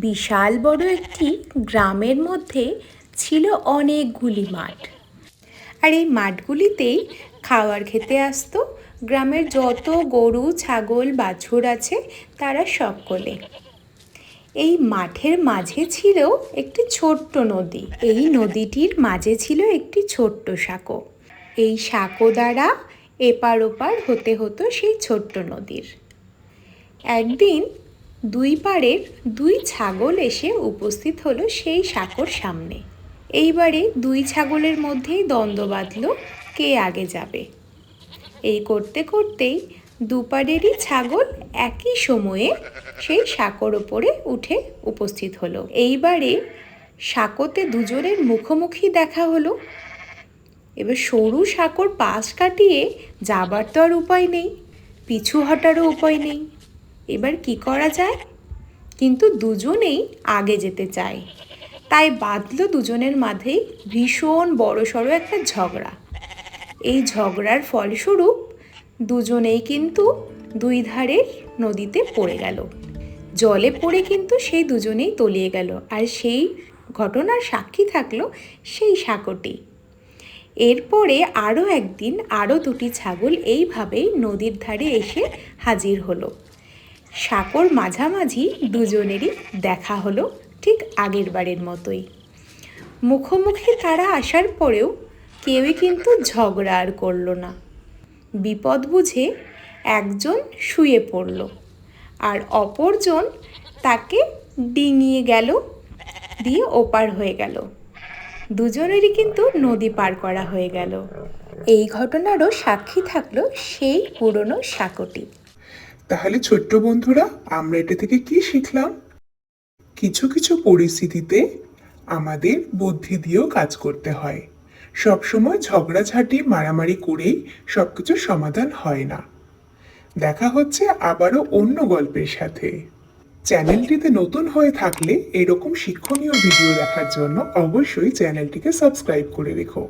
বিশাল বড় একটি গ্রামের মধ্যে ছিল অনেকগুলি মাঠ। আর এই মাঠগুলিতেই খাবার খেতে আসতো গ্রামের যত গরু ছাগল বাছুর আছে তারা সকলে। এই মাঠের মাঝে ছিল একটি ছোট্ট নদী। এই নদীটির মাঝে ছিল একটি ছোট্ট সাঁকো। এই সাঁকো দ্বারা এপার ওপার হতে হতো সেই ছোট্ট নদীর। একদিন দুই পাড়ের দুই ছাগল এসে উপস্থিত হলো সেই সাঁকোর সামনে। এইবারে দুই ছাগলের মধ্যেই দ্বন্দ্ব বাঁধল কে আগে যাবে। এই করতে করতেই দুপাড়েরই ছাগল একই সময়ে সেই সাঁকোর ওপরে উঠে উপস্থিত হলো। এইবারে সাঁকোতে দুজনের মুখোমুখি দেখা হলো। এবার সরু সাঁকোর পাশ কাটিয়ে যাবার তো আর উপায় নেই, পিছু হটারও উপায় নেই। এবার কি করা যায়? কিন্তু দুজনেই আগে যেতে চায়, তাই বাঁধলো দুজনের মাঝেই ভীষণ বড়সড় একটা ঝগড়া। এই ঝগড়ার ফলস্বরূপ দুজনেই কিন্তু দুই ধারের নদীতে পড়ে গেল। জলে পড়ে কিন্তু সেই দুজনেই তলিয়ে গেল। আর সেই ঘটনার সাক্ষী থাকলো সেই সাঁকোটি। এরপরে আরও একদিন আরও দুটি ছাগল এইভাবেই নদীর ধারে এসে হাজির হলো। সাঁকোর মাঝামাঝি দুজনেরই দেখা হলো ঠিক আগের বারের মতোই। মুখোমুখি তারা আসার পরেও কেউই কিন্তু ঝগড়া আর করলো না। বিপদ বুঝে একজন শুয়ে পড়ল আর অপরজন তাকে ডিঙিয়ে গেল, দিয়ে ওপার হয়ে গেল। দুজনেরই কিন্তু নদী পার করা হয়ে গেল। এই ঘটনারও সাক্ষী থাকলো সেই পুরনো সাঁকোটি। তাহলে ছোট্ট বন্ধুরা, আমরা এটা থেকে কি শিখলাম? কিছু কিছু পরিস্থিতিতে আমাদের বুদ্ধি দিয়েও কাজ করতে হয়। সবসময় ঝগড়াঝাটি মারামারি করেই সবকিছু সমাধান হয় না। দেখা হচ্ছে আবারও অন্য গল্পের সাথে। চ্যানেলটিতে নতুন হয়ে থাকলে এরকম শিক্ষণীয় ভিডিও দেখার জন্য অবশ্যই চ্যানেলটিকে সাবস্ক্রাইব করে রেখো।